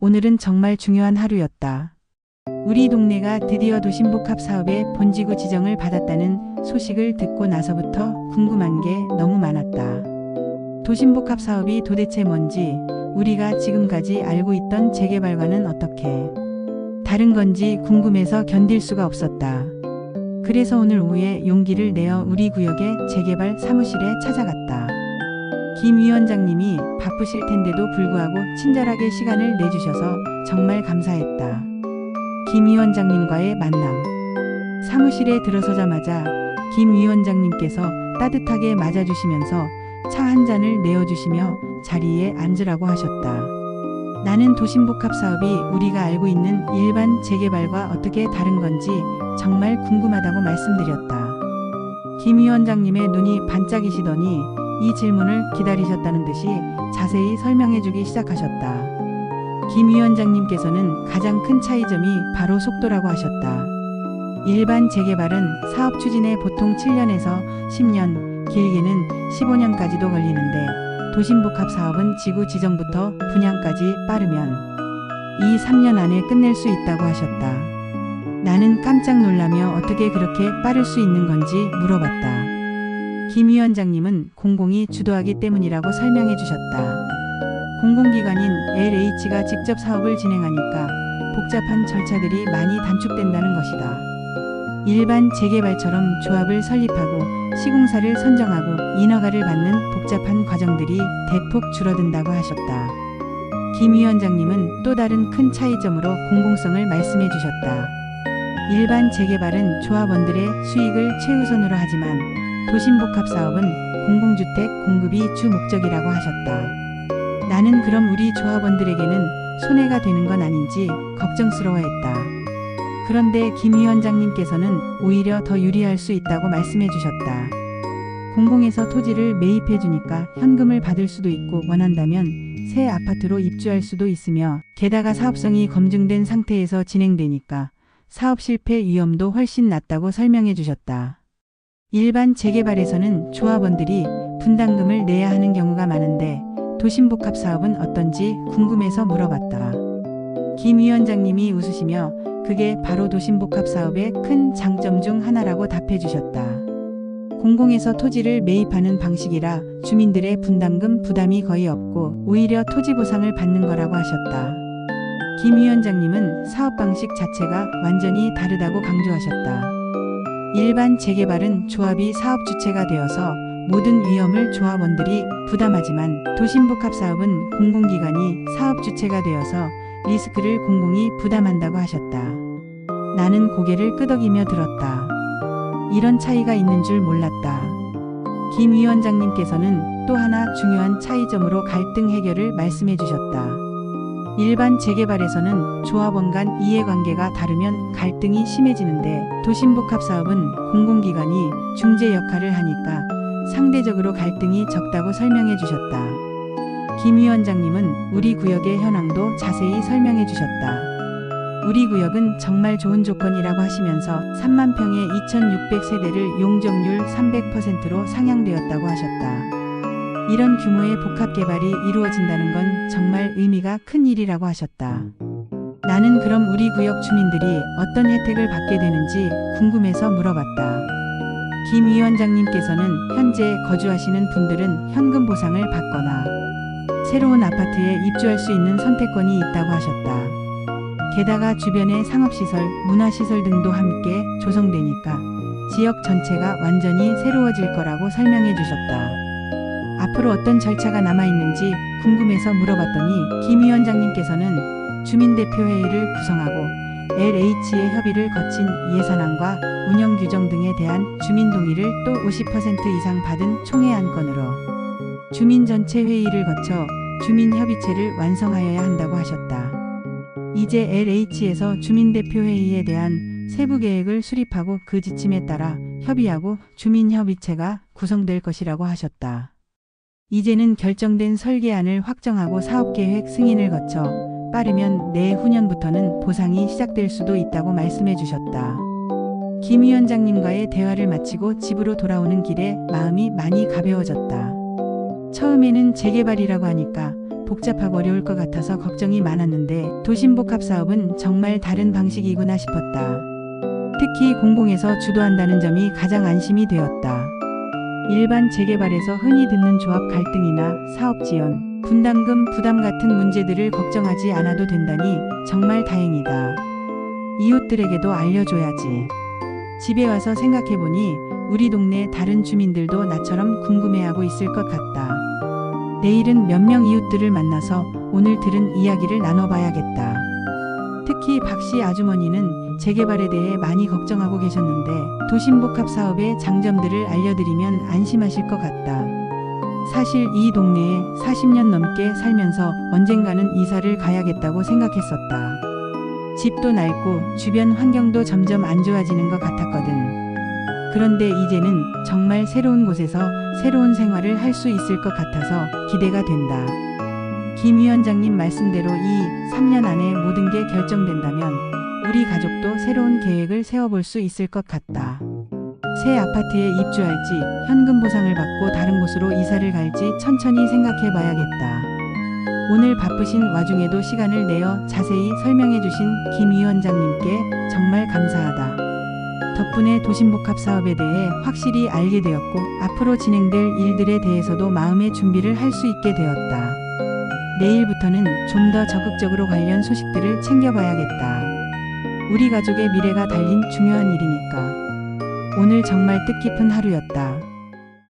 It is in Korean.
오늘은 정말 중요한 하루였다. 우리 동네가 드디어 도심복합 사업의 본지구 지정을 받았다는 소식을 듣고 나서부터 궁금한 게 너무 많았다. 도심복합 사업이 도대체 뭔지, 우리가 지금까지 알고 있던 재개발과는 어떻게 다른 건지 궁금해서 견딜 수가 없었다. 그래서 오늘 오후에 용기를 내어 우리 구역의 재개발 사무실에 찾아갔다. 김 위원장님이 바쁘실 텐데도 불구하고 친절하게 시간을 내주셔서 정말 감사했다. 김 위원장님과의 만남. 사무실에 들어서자마자 김 위원장님께서 따뜻하게 맞아주시면서 차 한 잔을 내어주시며 자리에 앉으라고 하셨다. 나는 도심복합 사업이 우리가 알고 있는 일반 재개발과 어떻게 다른 건지 정말 궁금하다고 말씀드렸다. 김 위원장님의 눈이 반짝이시더니 이 질문을 기다리셨다는 듯이 자세히 설명해주기 시작하셨다. 김 위원장님께서는 가장 큰 차이점이 바로 속도라고 하셨다. 일반 재개발은 사업 추진에 보통 7년에서 10년, 길게는 15년까지도 걸리는데 도심복합 사업은 지구 지정부터 분양까지 빠르면 2, 3년 안에 끝낼 수 있다고 하셨다. 나는 깜짝 놀라며 어떻게 그렇게 빠를 수 있는 건지 물어봤다. 김 위원장님은 공공이 주도하기 때문이라고 설명해 주셨다. 공공기관인 LH가 직접 사업을 진행하니까 복잡한 절차들이 많이 단축된다는 것이다. 일반 재개발처럼 조합을 설립하고 시공사를 선정하고 인허가를 받는 복잡한 과정들이 대폭 줄어든다고 하셨다. 김 위원장님은 또 다른 큰 차이점으로 공공성을 말씀해 주셨다. 일반 재개발은 조합원들의 수익을 최우선으로 하지만 도심복합 사업은 공공주택 공급이 주 목적이라고 하셨다. 나는 그럼 우리 조합원들에게는 손해가 되는 건 아닌지 걱정스러워했다. 그런데 김 위원장님께서는 오히려 더 유리할 수 있다고 말씀해 주셨다. 공공에서 토지를 매입해 주니까 현금을 받을 수도 있고 원한다면 새 아파트로 입주할 수도 있으며 게다가 사업성이 검증된 상태에서 진행되니까 사업 실패 위험도 훨씬 낮다고 설명해 주셨다. 일반 재개발에서는 조합원들이 분담금을 내야 하는 경우가 많은데 도심복합 사업은 어떤지 궁금해서 물어봤다. 김 위원장님이 웃으시며 그게 바로 도심복합 사업의 큰 장점 중 하나라고 답해 주셨다. 공공에서 토지를 매입하는 방식이라 주민들의 분담금 부담이 거의 없고 오히려 토지 보상을 받는 거라고 하셨다. 김 위원장님은 사업 방식 자체가 완전히 다르다고 강조하셨다. 일반 재개발은 조합이 사업 주체가 되어서 모든 위험을 조합원들이 부담하지만 도심복합 사업은 공공기관이 사업 주체가 되어서 리스크를 공공이 부담한다고 하셨다. 나는 고개를 끄덕이며 들었다. 이런 차이가 있는 줄 몰랐다. 김 위원장님께서는 또 하나 중요한 차이점으로 갈등 해결을 말씀해 주셨다. 일반 재개발에서는 조합원 간 이해관계가 다르면 갈등이 심해지는데 도심복합 사업은 공공기관이 중재 역할을 하니까 상대적으로 갈등이 적다고 설명해 주셨다. 김 위원장님은 우리 구역의 현황도 자세히 설명해 주셨다. 우리 구역은 정말 좋은 조건이라고 하시면서 3만 평의 2,600세대를 용적률 300%로 상향되었다고 하셨다. 이런 규모의 복합 개발이 이루어진다는 건 정말 의미가 큰 일이라고 하셨다. 나는 그럼 우리 구역 주민들이 어떤 혜택을 받게 되는지 궁금해서 물어봤다. 김 위원장님께서는 현재 거주하시는 분들은 현금 보상을 받거나 새로운 아파트에 입주할 수 있는 선택권이 있다고 하셨다. 게다가 주변의 상업시설, 문화시설 등도 함께 조성되니까 지역 전체가 완전히 새로워질 거라고 설명해 주셨다. 앞으로 어떤 절차가 남아있는지 궁금해서 물어봤더니 김 위원장님께서는 주민대표회의를 구성하고 LH의 협의를 거친 예산안과 운영규정 등에 대한 주민 동의를 또 50% 이상 받은 총회 안건으로 주민 전체 회의를 거쳐 주민협의체를 완성하여야 한다고 하셨다. 이제 LH에서 주민대표회의에 대한 세부 계획을 수립하고 그 지침에 따라 협의하고 주민협의체가 구성될 것이라고 하셨다. 이제는 결정된 설계안을 확정하고 사업계획 승인을 거쳐 빠르면 내후년부터는 보상이 시작될 수도 있다고 말씀해 주셨다. 김 위원장님과의 대화를 마치고 집으로 돌아오는 길에 마음이 많이 가벼워졌다. 처음에는 재개발이라고 하니까 복잡하고 어려울 것 같아서 걱정이 많았는데 도심복합 사업은 정말 다른 방식이구나 싶었다. 특히 공공에서 주도한다는 점이 가장 안심이 되었다. 일반 재개발에서 흔히 듣는 조합 갈등이나 사업 지연, 분담금 부담 같은 문제들을 걱정하지 않아도 된다니 정말 다행이다. 이웃들에게도 알려줘야지. 집에 와서 생각해보니 우리 동네 다른 주민들도 나처럼 궁금해하고 있을 것 같다. 내일은 몇 명 이웃들을 만나서 오늘 들은 이야기를 나눠봐야겠다. 특히 박씨 아주머니는 재개발에 대해 많이 걱정하고 계셨는데 도심복합 사업의 장점들을 알려드리면 안심하실 것 같다. 사실 이 동네에 40년 넘게 살면서 언젠가는 이사를 가야겠다고 생각했었다. 집도 낡고 주변 환경도 점점 안 좋아지는 것 같았거든. 그런데 이제는 정말 새로운 곳에서 새로운 생활을 할 수 있을 것 같아서 기대가 된다. 김 위원장님 말씀대로 이 3년 안에 모든 게 결정된다면 우리 가족도 새로운 계획을 세워볼 수 있을 것 같다. 새 아파트에 입주할지 현금 보상을 받고 다른 곳으로 이사를 갈지 천천히 생각해 봐야겠다. 오늘 바쁘신 와중에도 시간을 내어 자세히 설명해 주신 김 위원장님께 정말 감사하다. 덕분에 도심복합 사업에 대해 확실히 알게 되었고 앞으로 진행될 일들에 대해서도 마음의 준비를 할 수 있게 되었다. 내일부터는 좀 더 적극적으로 관련 소식들을 챙겨봐야겠다. 우리 가족의 미래가 달린 중요한 일이니까. 오늘 정말 뜻깊은 하루였다.